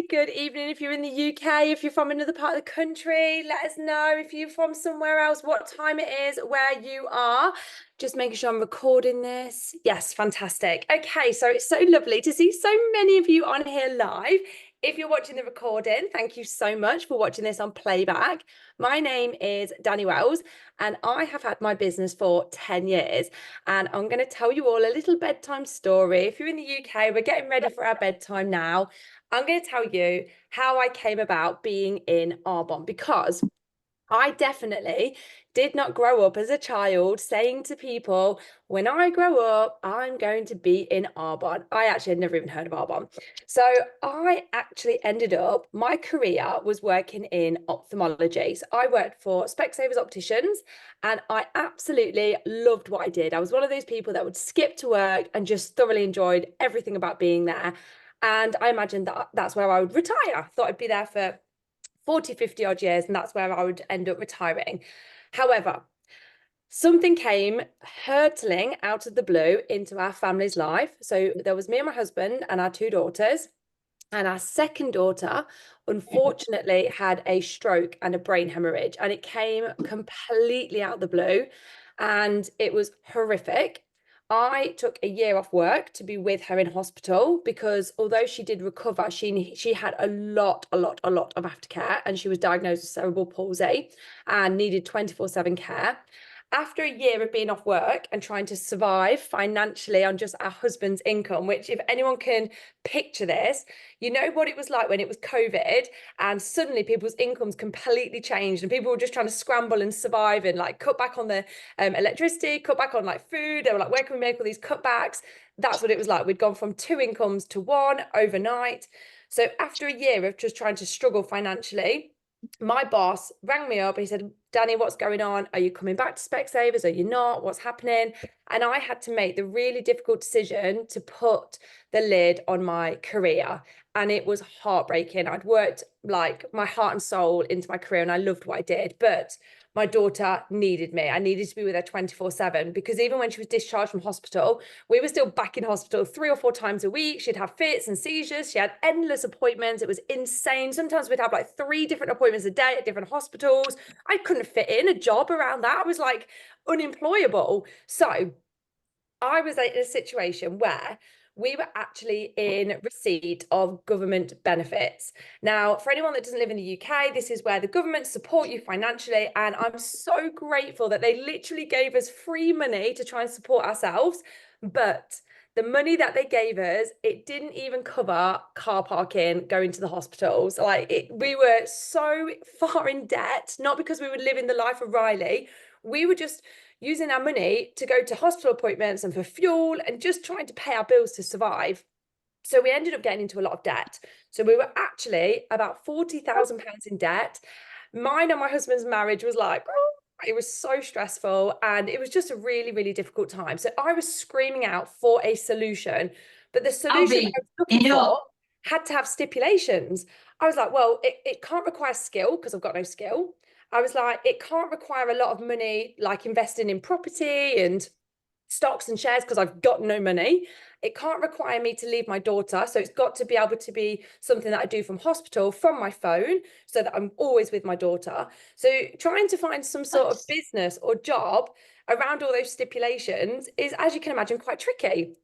good evening. If you're in the UK, if you're from another part of the country, let us know. If you're from somewhere else, what time it is, where you are. Just making sure I'm recording this. Yes, fantastic. Okay, so it's so lovely to see so many of you on here live. If you're watching the recording, thank you so much for watching this on playback. My name is Danni Wells, and I have had my business for 10 years. And I'm going to tell you all a little bedtime story. If you're in the UK, we're getting ready for our bedtime now. I'm going to tell you how I came about being in Arbonne, because I definitely did not grow up as a child saying to people, when I grow up, I'm going to be in Arbonne. I actually had never even heard of Arbonne. So I actually ended up, my career was working in ophthalmology. So I worked for Specsavers Opticians, and I absolutely loved what I did. I was one of those people that would skip to work and just thoroughly enjoyed everything about being there. And I imagined that that's where I would retire. I thought I'd be there for 40, 50 odd years, and that's where I would end up retiring. However, something came hurtling out of the blue into our family's life. So there was me and my husband and our two daughters. And our second daughter, unfortunately, had a stroke and a brain hemorrhage, and it came completely out of the blue, and it was horrific. I took a year off work to be with her in hospital, because although she did recover, she had a lot of aftercare, and she was diagnosed with cerebral palsy and needed 24/7 care. After a year of being off work and trying to survive financially on just our husband's income, which, if anyone can picture this, you know what it was like when it was COVID and suddenly people's incomes completely changed and people were just trying to scramble and survive and like cut back on the electricity, cut back on like food. They were like, where can we make all these cutbacks? That's what it was like. We'd gone from two incomes to one overnight. So after a year of just trying to struggle financially, my boss rang me up and he said, Danni, what's going on? Are you coming back to Specsavers? Are you not? What's happening? And I had to make the really difficult decision to put the lid on my career. And it was heartbreaking. I'd worked like my heart and soul into my career and I loved what I did. But my daughter needed me. I needed to be with her 24/7, because even when she was discharged from hospital, we were still back in hospital 3 or 4 times a week. She'd have fits and seizures. She had endless appointments. It was insane. Sometimes we'd have like 3 different appointments a day at different hospitals. I couldn't fit in a job around that. I was like unemployable. So I was in a situation where we were actually in receipt of government benefits. Now, for anyone that doesn't live in the UK, this is where the government support you financially. And I'm so grateful that they literally gave us free money to try and support ourselves. But the money that they gave us, it didn't even cover car parking, going to the hospitals. We were so far in debt, not because we were living the life of Riley. We were just using our money to go to hospital appointments and for fuel and just trying to pay our bills to survive. So we ended up getting into a lot of debt. So we were actually about £40,000 in debt. Mine and my husband's marriage was like, oh, it was so stressful and it was just a really, really difficult time. So I was screaming out for a solution, but the solution I was looking for had to have stipulations. I was like, well, it can't require skill because I've got no skill. I was like, it can't require a lot of money, like investing in property and stocks and shares, because I've got no money. It can't require me to leave my daughter. So it's got to be able to be something that I do from hospital, from my phone, so that I'm always with my daughter. So trying to find some sort of business or job around all those stipulations is, as you can imagine, quite tricky.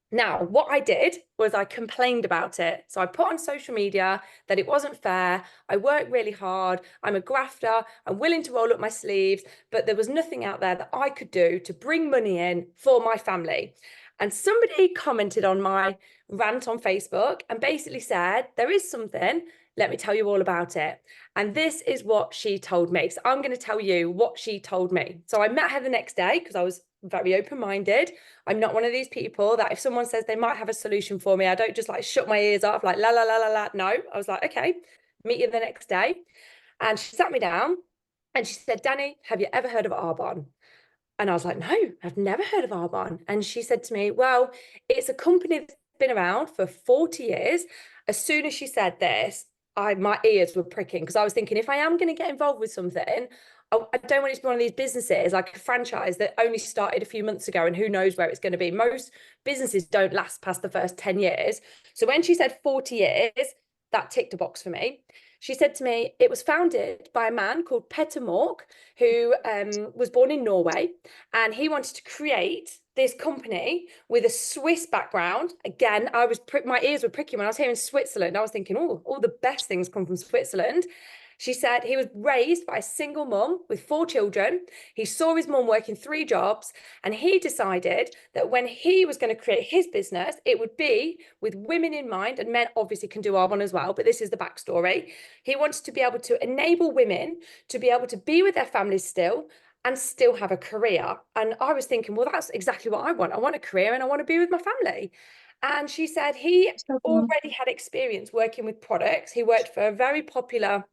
Now, what I did was I complained about it. So I put on social media that it wasn't fair. I work really hard. I'm a grafter. I'm willing to roll up my sleeves, but there was nothing out there that I could do to bring money in for my family. And somebody commented on my rant on Facebook and basically said, there is something. Let me tell you all about it. And this is what she told me. So I'm going to tell you what she told me. So I met her the next day because I was very open-minded. I'm not one of these people that if someone says they might have a solution for me, I don't just like shut my ears off like la la la la la. No, I was like, okay, meet you the next day. And she sat me down and she said, Danni, have you ever heard of Arbonne? And I was like, no, I've never heard of Arbonne. And she said to me, well, it's a company that's been around for 40 years. As soon as she said this, my ears were pricking, because I was thinking, if I am going to get involved with something, I don't want it to be one of these businesses like a franchise that only started a few months ago and who knows where it's going to be. Most businesses don't last past the first 10 years. So when she said 40 years, that ticked a box for me. She said to me, it was founded by a man called Petter Mork, who was born in Norway, and he wanted to create this company with a Swiss background. Again, my ears were pricking when I was here in Switzerland. I was thinking, oh, all the best things come from Switzerland. She said he was raised by a single mum with 4 children. He saw his mum working 3 jobs, and he decided that when he was going to create his business, it would be with women in mind, and men obviously can do Arbonne as well, but this is the backstory. He wanted to be able to enable women to be able to be with their families still and still have a career. And I was thinking, well, that's exactly what I want. I want a career and I want to be with my family. And she said he already had experience working with products. He worked for a very popular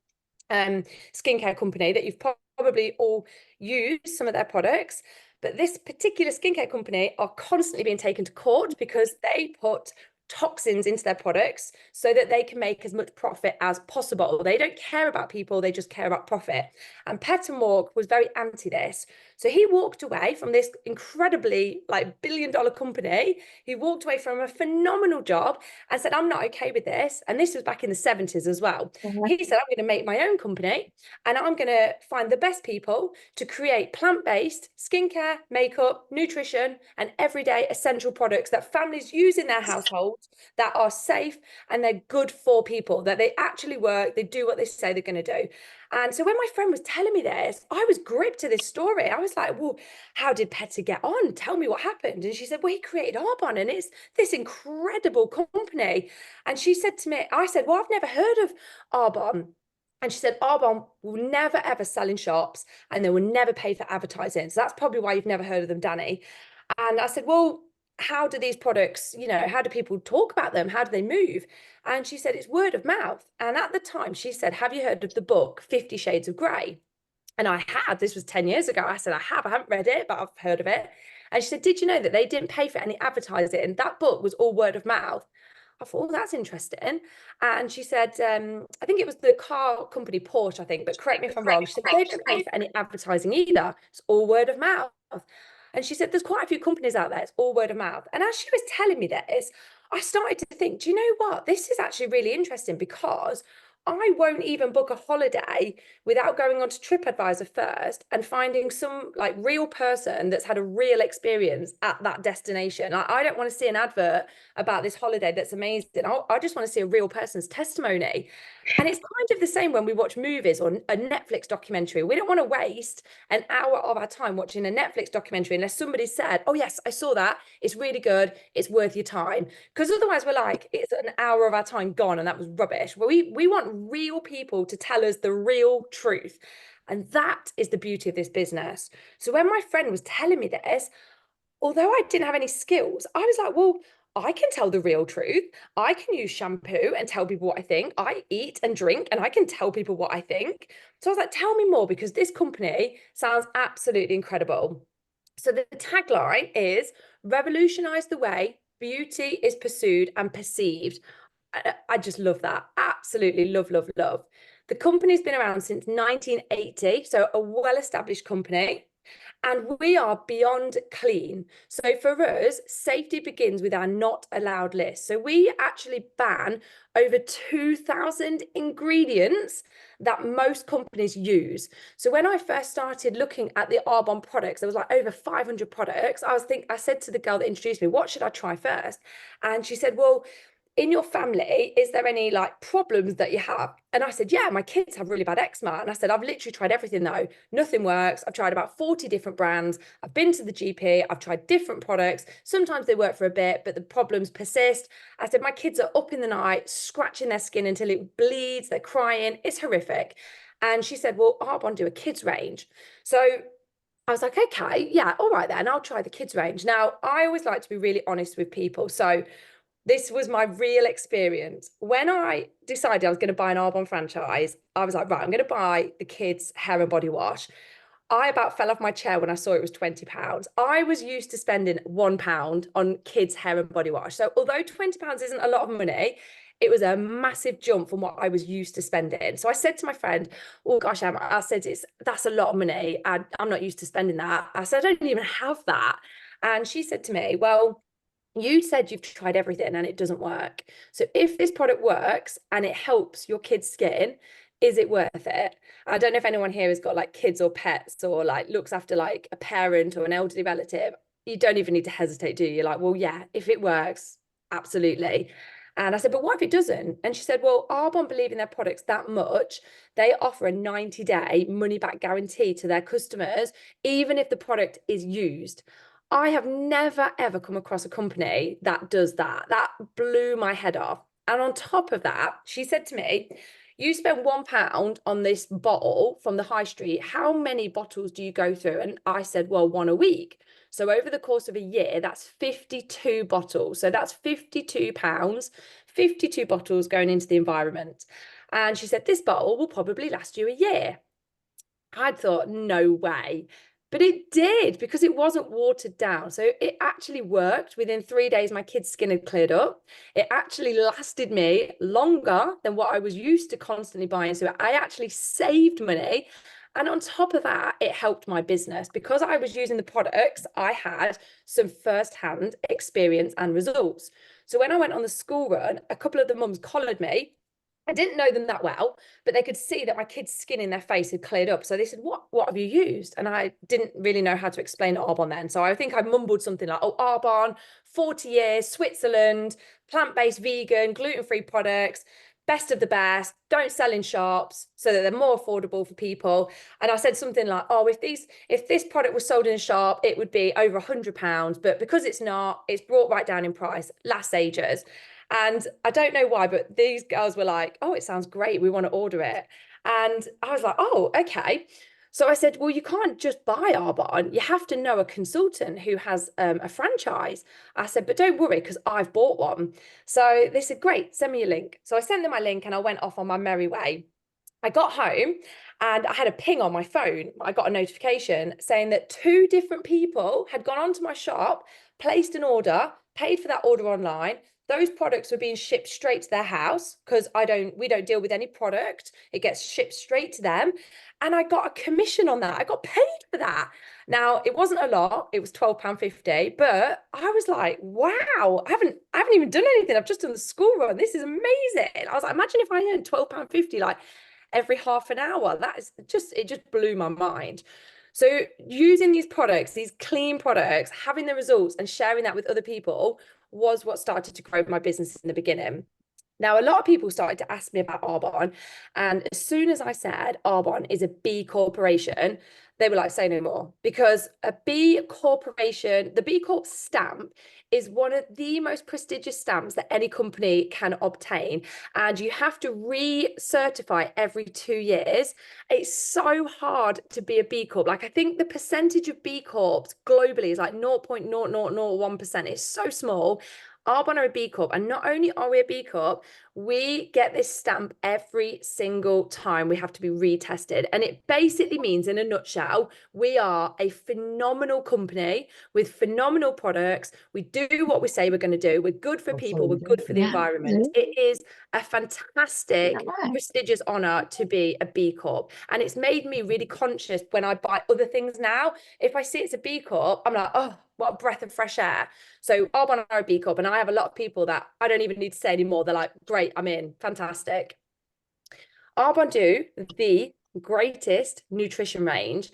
skincare company that you've probably all used some of their products. But this particular skincare company are constantly being taken to court because they put toxins into their products so that they can make as much profit as possible. They don't care about people, they just care about profit. And Petter Mork was very anti this. So he walked away from this incredibly billion-dollar company. He walked away from a phenomenal job and said, I'm not okay with this. And this was back in the 70s as well. He said, I'm going to make my own company and I'm going to find the best people to create plant-based skincare, makeup, nutrition, and everyday essential products that families use in their households that are safe and they're good for people, that they actually work, they do what they say they're going to do. And so when my friend was telling me this, I was gripped to this story. I was like, well, how did Petter get on? Tell me what happened. And she said, well, he created Arbonne and it's this incredible company. And she said to me, I said, well, I've never heard of Arbonne. And she said, Arbonne will never, ever sell in shops and they will never pay for advertising. So that's probably why you've never heard of them, Danni. And I said, well, how do these products, how do people talk about them? How do they move? And she said, it's word of mouth. And at the time, she said, have you heard of the book 50 Shades of Grey? And I had, this was 10 years ago. I said, I haven't read it, but I've heard of it. And she said, did you know that they didn't pay for any advertising? And that book was all word of mouth. I thought, oh, that's interesting. And she said, I think it was the car company Porsche, I think, but correct me if I'm wrong. She said, they don't pay for any advertising either. It's all word of mouth. And she said, there's quite a few companies out there. It's all word of mouth. And as she was telling me this, I started to think, do you know what? This is actually really interesting because I won't even book a holiday without going onto TripAdvisor first and finding some real person that's had a real experience at that destination. I don't want to see an advert about this holiday that's amazing. I just want to see a real person's testimony. And it's kind of the same when we watch movies or a Netflix documentary. We don't want to waste an hour of our time watching a Netflix documentary unless somebody said, oh, yes, I saw that. It's really good. It's worth your time. Because otherwise we're like, it's an hour of our time gone and that was rubbish. Well, we want real people to tell us the real truth. And that is the beauty of this business. So when my friend was telling me this, although I didn't have any skills, I was like, well, I can tell the real truth. I can use shampoo and tell people what I think. I eat and drink and I can tell people what I think. So I was like, tell me more because this company sounds absolutely incredible. So the tagline is revolutionize the way beauty is pursued and perceived. I just love that. Absolutely love, love, love. The company's been around since 1980, so a well-established company. And we are beyond clean. So for us, safety begins with our not allowed list. So we actually ban over 2,000 ingredients that most companies use. So when I first started looking at the Arbonne products, there was over 500 products. I said to the girl that introduced me, what should I try first? And she said, well, in your family, is there any problems that you have? And I said, yeah, my kids have really bad eczema. And I said, I've literally tried everything though. Nothing works. I've tried about 40 different brands. I've been to the GP. I've tried different products. Sometimes they work for a bit, but the problems persist. I said, my kids are up in the night, scratching their skin until it bleeds. They're crying. It's horrific. And she said, well, Arbonne do a kids range. So I was like, okay, yeah, all right then, I'll try the kids range. Now, I always like to be really honest with people. So this was my real experience. When I decided I was going to buy an Arbonne franchise, I was like, right, I'm going to buy the kids' hair and body wash. I about fell off my chair when I saw it was £20. I was used to spending £1 on kids' hair and body wash. So although £20 isn't a lot of money, it was a massive jump from what I was used to spending. So I said to my friend, oh gosh, Emma, I said, that's a lot of money. I'm not used to spending that. I said, I don't even have that. And she said to me, well, you said you've tried everything and it doesn't work. So if this product works and it helps your kid's skin, is it worth it? I don't know if anyone here has got like kids or pets or like looks after like a parent or an elderly relative. You don't even need to hesitate, do you? You're like, well, yeah, if it works, absolutely. And I said, but what if it doesn't? And she said, well, Arbonne believe in their products that much, they offer a 90-day money back guarantee to their customers, even if the product is used. I have never ever come across a company that does that. That blew my head off. And on top of that, she said to me, you spend £1 on this bottle from the high street. How many bottles do you go through? And I said, well, one a week. So over the course of a year, that's 52 bottles. So that's £52, 52 bottles going into the environment. And she said, this bottle will probably last you a year. I'd thought, no way. But it did because it wasn't watered down. So it actually worked. Within 3 days, my kid's skin had cleared up. It actually lasted me longer than what I was used to constantly buying. So I actually saved money. And on top of that, it helped my business because I was using the products. I had some first-hand experience and results. So when I went on the school run, a couple of the mums collared me. I didn't know them that well, but they could see that my kid's skin in their face had cleared up. So they said, what have you used? And I didn't really know how to explain Arbonne then. So I think I mumbled something like, oh, Arbonne, 40 years, Switzerland, plant-based, vegan, gluten-free products, best of the best, don't sell in shops so that they're more affordable for people. And I said something like, oh, if this product was sold in a shop, it would be over £100. But because it's not, it's brought right down in price, lasts ages. And I don't know why, but these girls were like, oh, it sounds great. We want to order it. And I was like, oh, okay. So I said, well, you can't just buy Arbonne. You have to know a consultant who has a franchise. I said, but don't worry, because I've bought one. So they said, great, send me a link. So I sent them my link and I went off on my merry way. I got home and I had a ping on my phone. I got a notification saying that 2 different people had gone onto my shop, placed an order, paid for that order online. Those products were being shipped straight to their house because we don't deal with any product. It gets shipped straight to them. And I got a commission on that. I got paid for that. Now, it wasn't a lot. It was £12.50, but I was like, wow, I haven't even done anything. I've just done the school run. This is amazing. I was like, imagine if I earned £12.50 like every half an hour. It just blew my mind. So using these products, these clean products, having the results and sharing that with other people was what started to grow my business in the beginning. Now, a lot of people started to ask me about Arbonne. And as soon as I said Arbonne is a B corporation, they were like, say no more. Because a B corporation, the B Corp stamp is one of the most prestigious stamps that any company can obtain. And you have to recertify every 2 years. It's so hard to be a B Corp. Like, I think the percentage of B Corps globally is like 0.0001%. It's so small. Arbonne are a B Corp, and not only are we a B Corp, we get this stamp every single time we have to be retested. And it basically means, in a nutshell, we are a phenomenal company with phenomenal products. We do what we say we're going to do. We're good for people. We're good for the environment. It is a fantastic, prestigious honor to be a B Corp. And it's made me really conscious when I buy other things now. If I see it's a B Corp, I'm like, oh, what a breath of fresh air. So Arbonne are a B Corp, and I have a lot of people that I don't even need to say anymore. They're like, great, I'm in, fantastic. Arbonne do the greatest nutrition range.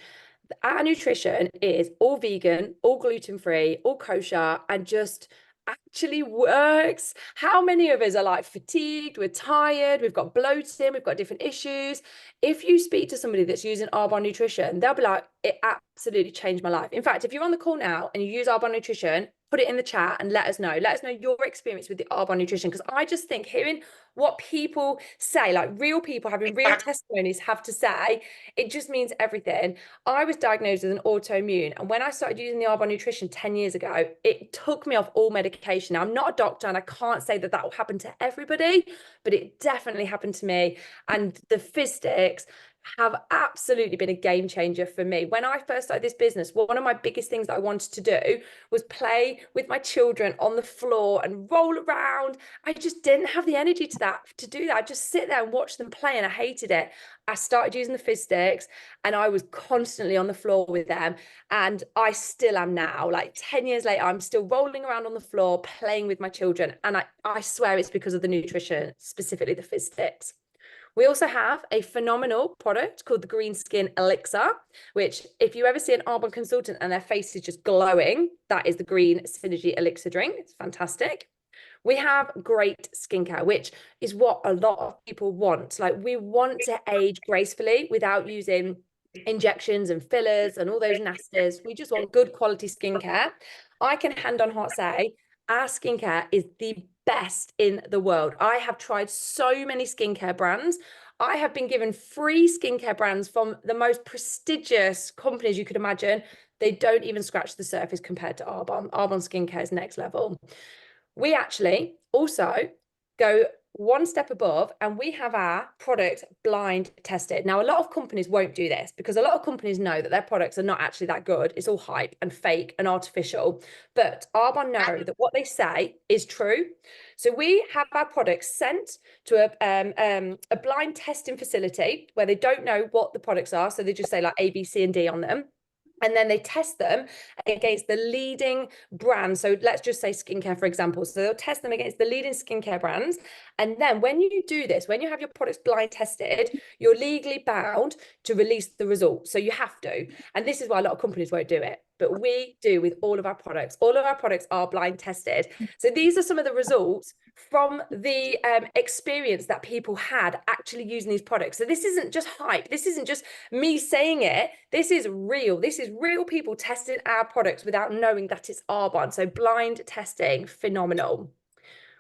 Our nutrition is all vegan, all gluten-free, all kosher, and just actually works. How many of us are like fatigued, we're tired, we've got bloating, we've got different issues? If you speak to somebody that's using Arbonne nutrition, they'll be like, it absolutely changed my life. In fact, if you're on the call now and you use Arbonne nutrition, put it in the chat and let us know. Let us know your experience with the Arbonne nutrition, because I just think hearing what people say, like real people having real testimonies have to say, it just means everything. I was diagnosed with an autoimmune, and when I started using the Arbonne nutrition 10 years ago, it took me off all medication. Now, I'm not a doctor and I can't say that that will happen to everybody, but it definitely happened to me. And the fizz sticks have absolutely been a game changer for me. When I first started this business, one of my biggest things that I wanted to do was play with my children on the floor and roll around. I just didn't have the energy to do that. I just sit there and watch them play, and I hated it. I started using the fizz sticks, and I was constantly on the floor with them. And I still am now. Like 10 years later, I'm still rolling around on the floor playing with my children. And I swear it's because of the nutrition, specifically the fizz sticks. We also have a phenomenal product called the Green Skin Elixir, which if you ever see an Arbonne consultant and their face is just glowing, that is the Green Synergy Elixir drink. It's fantastic. We have great skincare, which is what a lot of people want. Like, we want to age gracefully without using injections and fillers and all those nasties. We just want good quality skincare. I can hand on heart say our skincare is the best in the world. I have tried so many skincare brands. I have been given free skincare brands from the most prestigious companies you could imagine. They don't even scratch the surface compared to Arbonne. Arbonne skincare is next level. We actually also go one step above, and we have our product blind tested. Now, a lot of companies won't do this because a lot of companies know that their products are not actually that good. It's all hype and fake and artificial. But Arbonne know that what they say is true. So we have our products sent to a blind testing facility where they don't know what the products are. So they just say like A, B, C, and D on them. And then they test them against the leading brands. So let's just say skincare, for example. So they'll test them against the leading skincare brands. And then when you do this, when you have your products blind tested, you're legally bound to release the results. So you have to. And this is why a lot of companies won't do it. But we do with all of our products. All of our products are blind tested. So these are some of the results from the experience that people had actually using these products. So this isn't just hype. This isn't just me saying it. This is real. This is real people testing our products without knowing that it's Arbonne. So blind testing, phenomenal.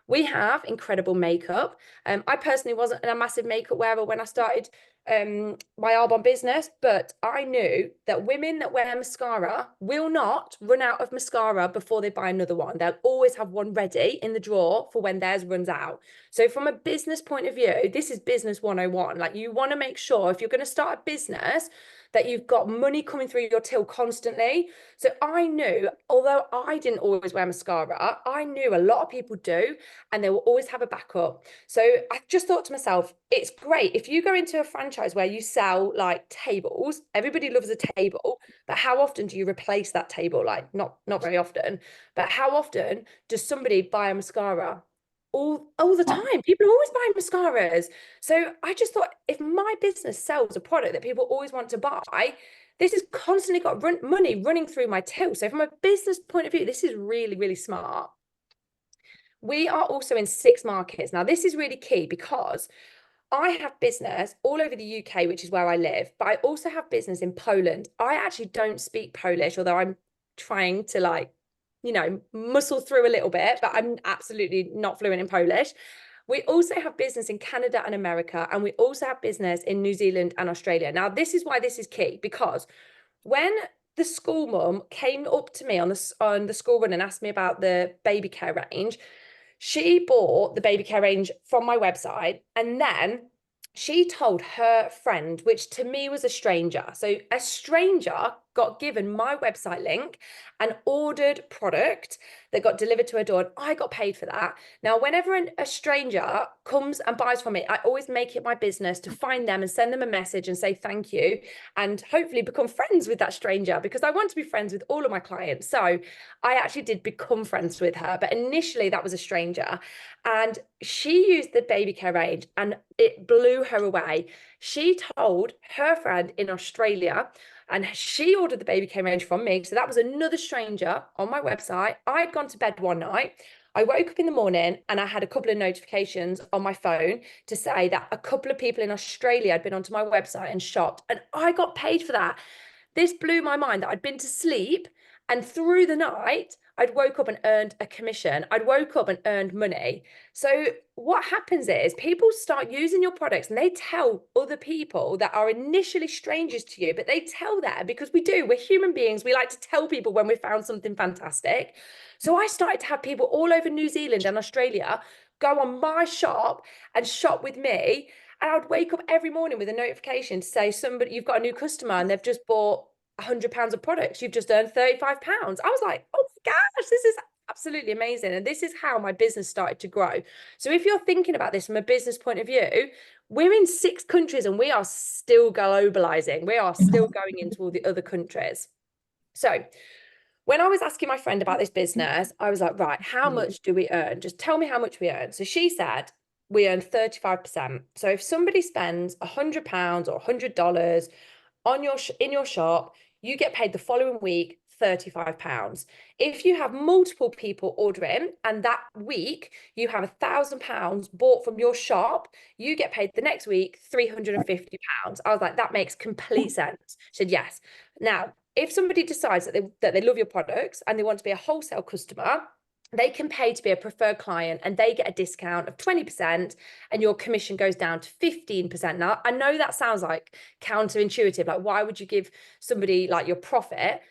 We have incredible makeup. I personally wasn't a massive makeup wearer when I started my Arbonne business, but I knew that women that wear mascara will not run out of mascara before they buy another one. They'll always have one ready in the drawer for when theirs runs out. So from a business point of view, this is business 101. Like, you want to make sure if you're going to start a business that you've got money coming through your till constantly. So I knew, although I didn't always wear mascara, I knew a lot of people do, and they will always have a backup. So I just thought to myself, it's great if you go into a franchise where you sell like tables. Everybody loves a table, but how often do you replace that table? Like, not very often. But how often does somebody buy a mascara? All the time. People are always buying mascaras. So I just thought, if my business sells a product that people always want to buy, this has constantly got money running through my till. So from a business point of view, this is really, really smart. We are also in 6 markets. Now, this is really key because I have business all over the UK, which is where I live, but I also have business in Poland. I actually don't speak Polish, although I'm trying to, like, muscle through a little bit, but I'm absolutely not fluent in Polish. We also have business in Canada and America, and we also have business in New Zealand and Australia. Now, this is why this is key, because when the school mum came up to me on the school run and asked me about the baby care range, she bought the baby care range from my website, and then she told her friend, which to me was a stranger. So a stranger got given my website link and ordered product that got delivered to her door, and I got paid for that. Now, whenever a stranger comes and buys from me, I always make it my business to find them and send them a message and say thank you, and hopefully become friends with that stranger, because I want to be friends with all of my clients. So I actually did become friends with her, but initially that was a stranger. And she used the baby care range and it blew her away. She told her friend in Australia, and she ordered the baby care range from me. So that was another stranger on my website. I'd gone to bed one night. I woke up in the morning and I had a couple of notifications on my phone to say that a couple of people in Australia had been onto my website and shopped, and I got paid for that. This blew my mind that I'd been to sleep, and through the night, I'd woke up and earned a commission. I'd woke up and earned money. So what happens is people start using your products and they tell other people that are initially strangers to you, but they tell them because we're human beings. We like to tell people when we found something fantastic. So I started to have people all over New Zealand and Australia go on my shop and shop with me. And I'd wake up every morning with a notification to say somebody, you've got a new customer and they've just bought £100 of products. You've just earned £35. I was like, oh my gosh, this is absolutely amazing. And this is how my business started to grow. So if you're thinking about this from a business point of view, we're in 6 countries and we are still globalizing. We are still going into all the other countries. So when I was asking my friend about this business, I was like, right, how much do we earn? Just tell me how much we earn. So she said, we earn 35%. So if somebody spends £100 or $100 on in your shop, you get paid the following week £35. If you have multiple people ordering and that week you have £1,000 bought from your shop, you get paid the next week £350. I was like, that makes complete sense. She said, yes. Now, if somebody decides that they love your products and they want to be a wholesale customer, they can pay to be a preferred client and they get a discount of 20% and your commission goes down to 15%. Now, I know that sounds like counterintuitive. Like, why would you give somebody like your profit?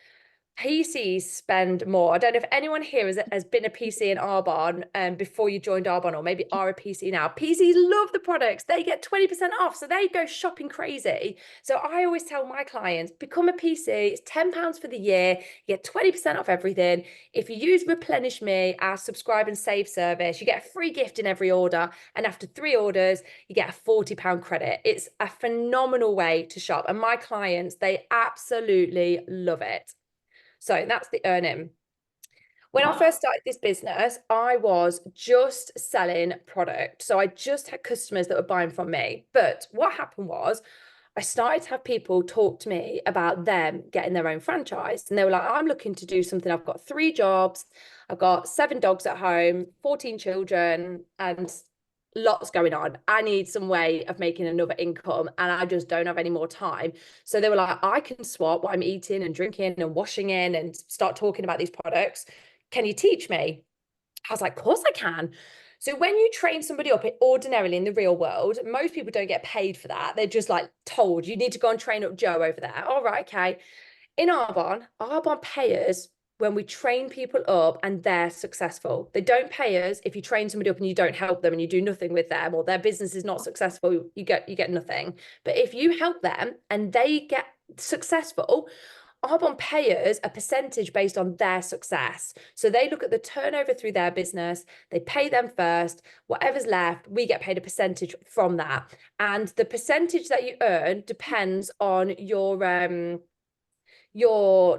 PCs spend more. I don't know if anyone here has been a PC in Arbonne before you joined Arbonne, or maybe are a PC now. PCs love the products. They get 20% off. So they go shopping crazy. So I always tell my clients, become a PC. It's £10 for the year. You get 20% off everything. If you use Replenish Me, our subscribe and save service, you get a free gift in every order. And after 3 orders, you get a £40 credit. It's a phenomenal way to shop. And my clients, they absolutely love it. So that's the earning. When I first started this business, I was just selling product. So I just had customers that were buying from me. But what happened was I started to have people talk to me about them getting their own franchise. And they were like, I'm looking to do something. I've got 3 jobs. I've got 7 dogs at home, 14 children, and lots going on. I need some way of making another income and I just don't have any more time. So they were like, I can swap what I'm eating and drinking and washing in and start talking about these products. Can you teach me? I was like, of course I can. So when you train somebody up ordinarily in the real world, most people don't get paid for that. They're just like told, you need to go and train up Joe over there. All right, okay. In Arbonne pay us when we train people up and they're successful. They don't pay us if you train somebody up and you don't help them and you do nothing with them, or their business is not successful, you get nothing. But if you help them and they get successful, Arbonne pay us a percentage based on their success. So they look at the turnover through their business, they pay them first, whatever's left, we get paid a percentage from that. And the percentage that you earn depends on your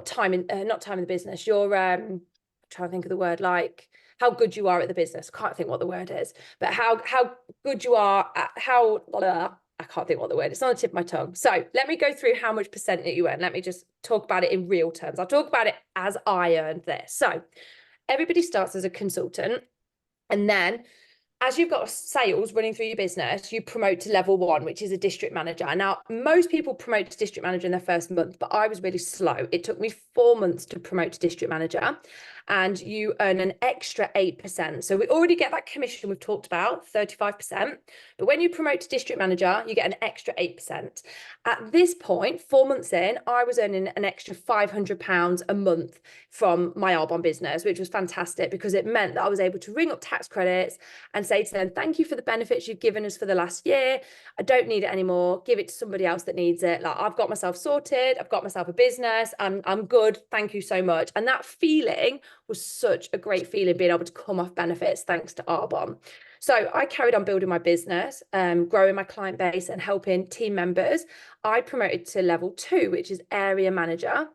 time in not time in the business, your trying to think of the word, like how good you are at the business. Can't think what the word is, but how good you are at I can't think what the word is. It's on the tip of my tongue. So let me go through how much percent that you earn. Let me just talk about it in real terms. I'll talk about it as I earned this. So everybody starts as a consultant, and then as you've got sales running through your business, you promote to level 1, which is a district manager. Now, most people promote to district manager in their first month, but I was really slow. It took me 4 months to promote to district manager, and you earn an extra 8%. So we already get that commission we've talked about, 35%. But when you promote to district manager, you get an extra 8%. At this point, 4 months in, I was earning an extra £500 a month from my Arbonne business, which was fantastic because it meant that I was able to ring up tax credits and say to them, thank you for the benefits you've given us for the last year. I don't need it anymore. Give it to somebody else that needs it. Like, I've got myself sorted. I've got myself a business. I'm good. Thank you so much. And that feeling was such a great feeling, being able to come off benefits thanks to Arbonne. So I carried on building my business, growing my client base and helping team members. I promoted to level 2, which is area manager.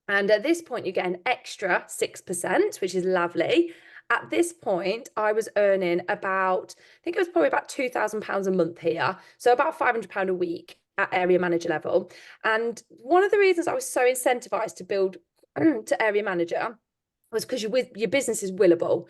And at this point, you get an extra 6%, which is lovely. At this point, I was earning about, I think it was probably about £2,000 a month here. So about £500 a week at area manager level. And one of the reasons I was so incentivized to build to area manager was because your business is willable.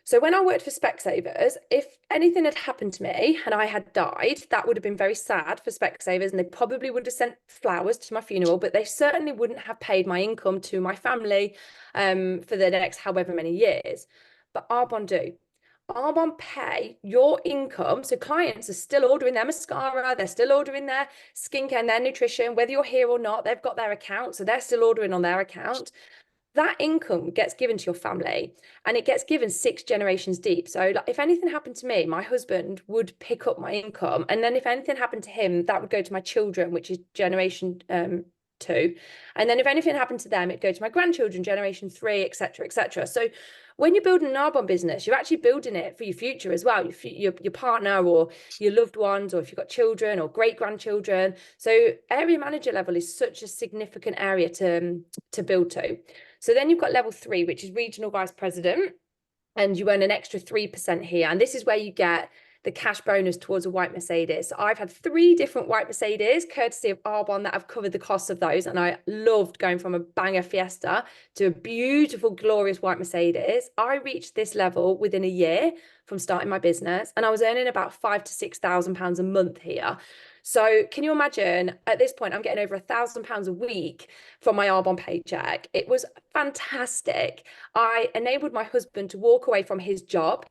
So when I worked for Specsavers, if anything had happened to me and I had died, that would have been very sad for Specsavers, and they probably would have sent flowers to my funeral, but they certainly wouldn't have paid my income to my family for the next however many years. But Arbonne do. Arbonne pay your income. So clients are still ordering their mascara, they're still ordering their skincare and their nutrition, whether you're here or not, they've got their account. So they're still ordering on their account. that income gets given to your family, and it gets given 6 generations deep. So like, if anything happened to me, my husband would pick up my income. And then if anything happened to him, that would go to my children, which is generation 2. And then if anything happened to them, it'd go to my grandchildren, generation 3, etc., etc. So when you're building an Arbonne business, you're actually building it for your future as well, your partner or your loved ones, or if you've got children or great grandchildren. So area manager level is such a significant area to build to. So then you've got level 3, which is regional vice president, and you earn an extra 3% here. And this is where you get the cash bonus towards a white Mercedes. So I've had 3 different white Mercedes, courtesy of Arbonne, that have covered the cost of those. And I loved going from a banger Fiesta to a beautiful, glorious white Mercedes. I reached this level within a year from starting my business, and I was earning about £5,000 to £6,000 a month here. So can you imagine, at this point, I'm getting over £1,000 a week from my Arbonne paycheck. It was fantastic. I enabled my husband to walk away from his job.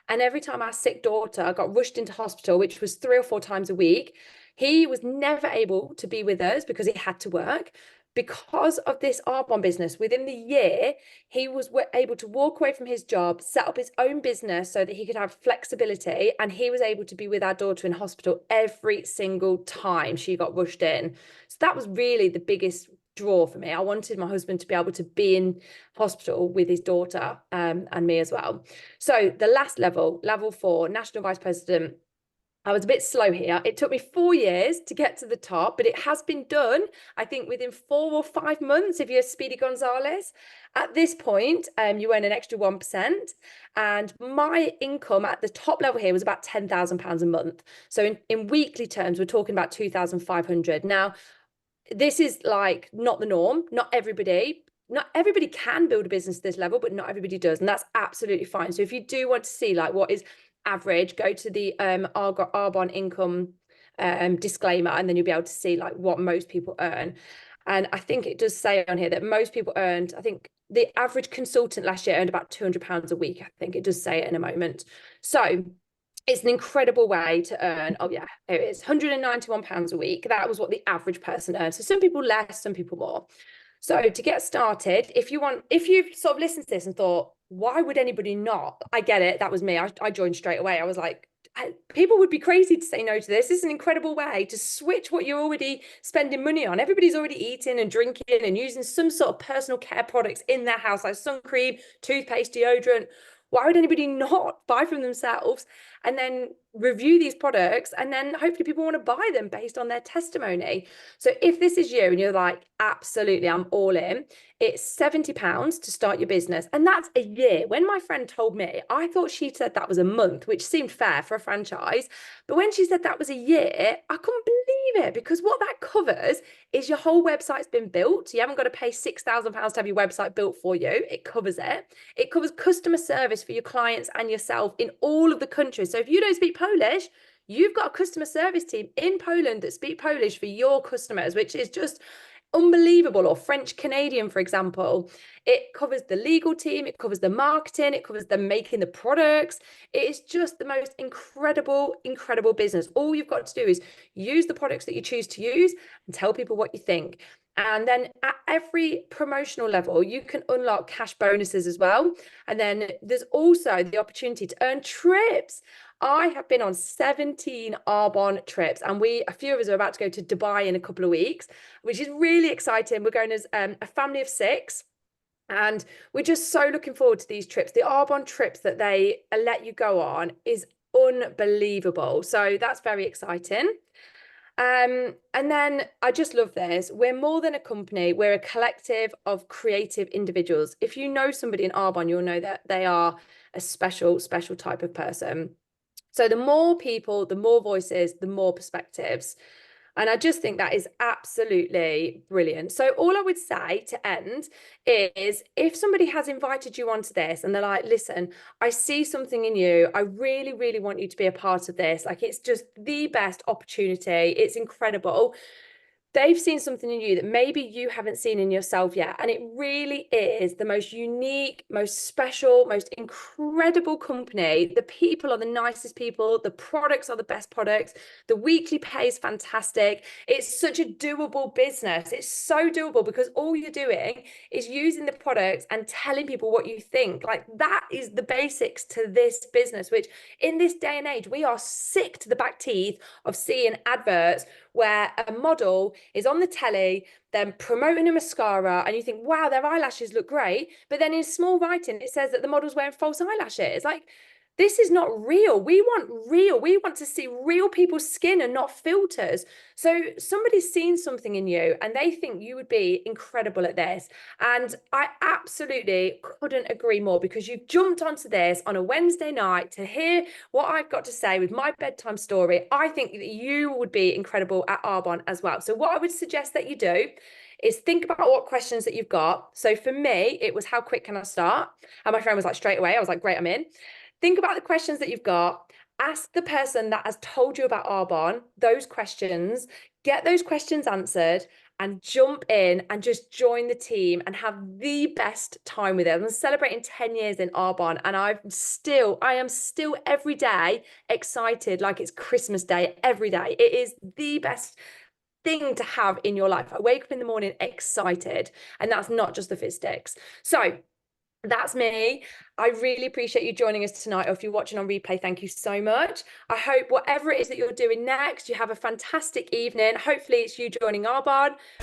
And every time our sick daughter got rushed into hospital, which was 3 or 4 times a week, he was never able to be with us because he had to work. Because of this Arbonne business, within the year, he was able to walk away from his job, set up his own business so that he could have flexibility, and he was able to be with our daughter in hospital every single time she got rushed in. So that was really the biggest draw for me. I wanted my husband to be able to be in hospital with his daughter and me as well. So the last level, level 4, national vice president, I was a bit slow here. It took me 4 years to get to the top, but it has been done, I think, within 4 or 5 months if you're Speedy Gonzalez. At this point, you earn an extra 1%. And my income at the top level here was about £10,000 a month. So in weekly terms, we're talking about 2,500. Now, this is like not the norm. Not everybody can build a business at this level, but not everybody does. And that's absolutely fine. So if you do want to see like what is average, go to the Arbonne income disclaimer, and then you'll be able to see like what most people earn. And I think it does say on here that most people earned, I think the average consultant last year earned about £200 a week. I think it does say it in a moment. So it's an incredible way to earn. Oh yeah, it is £191 a week. That was what the average person earned. So some people less, some people more. So to get started, if you've sort of listened to this and thought, why would anybody not? I get it. That was me. I joined straight away. I was like, people would be crazy to say no to this. This is an incredible way to switch what you're already spending money on. Everybody's already eating and drinking and using some sort of personal care products in their house, like sun cream, toothpaste, deodorant. Why would anybody not buy from themselves and then review these products, and then hopefully people want to buy them based on their testimony? So if this is you and you're like, absolutely, I'm all in, it's £70 to start your business. And that's a year. When my friend told me, I thought she said that was a month, which seemed fair for a franchise. But when she said that was a year, I couldn't believe it, because what that covers is your whole website's been built. You haven't got to pay £6,000 to have your website built for you. It covers it. It covers customer service for your clients and yourself in all of the countries. So if you don't speak Polish, you've got a customer service team in Poland that speak Polish for your customers, which is just unbelievable. Or French Canadian, for example. It covers the legal team, it covers the marketing, it covers them making the products. It is just the most incredible business. All you've got to do is use the products that you choose to use and tell people what you think. And then at every promotional level, you can unlock cash bonuses as well. And then there's also the opportunity to earn trips. I have been on 17 Arbonne trips, and a few of us are about to go to Dubai in a couple of weeks, which is really exciting. We're going as a family of 6. And we're just so looking forward to these trips. The Arbonne trips that they let you go on is unbelievable. So that's very exciting. And then I just love this. We're more than a company. We're a collective of creative individuals. If you know somebody in Arbonne, you'll know that they are a special type of person. So the more people, the more voices, the more perspectives. And I just think that is absolutely brilliant. So all I would say to end is, if somebody has invited you onto this and they're like, listen, I see something in you, I really, really want you to be a part of this. Like, it's just the best opportunity. It's incredible. they've seen something in you that maybe you haven't seen in yourself yet. And it really is the most unique, most special, most incredible company. The people are the nicest people. The products are the best products. The weekly pay is fantastic. It's such a doable business. It's so doable because all you're doing is using the products and telling people what you think. Like that is the basics to this business, which in this day and age, we are sick to the back teeth of seeing adverts where a model is on the telly, then promoting a mascara, and you think, wow, their eyelashes look great. But then in small writing, it says that the model's wearing false eyelashes. Like, this is not real. We want real. We want to see real people's skin and not filters. So somebody's seen something in you and they think you would be incredible at this. And I absolutely couldn't agree more because you've jumped onto this on a Wednesday night to hear what I've got to say with my bedtime story. I think that you would be incredible at Arbonne as well. So what I would suggest that you do is think about what questions that you've got. So for me, it was how quick can I start? And my friend was like, straight away. I was like, great, I'm in. Think about the questions that you've got. Ask the person that has told you about Arbonne those questions, get those questions answered, and jump in and just join the team and have the best time with it. I'm celebrating 10 years in Arbonne, and I am still every day excited like it's Christmas Day every day. It is the best thing to have in your life. I wake up in the morning excited, and that's not just the fizz sticks. So that's me. I really appreciate you joining us tonight, or if you're watching on replay, thank you so much. I hope whatever it is that you're doing next, you have a fantastic evening. Hopefully it's you joining Arbonne.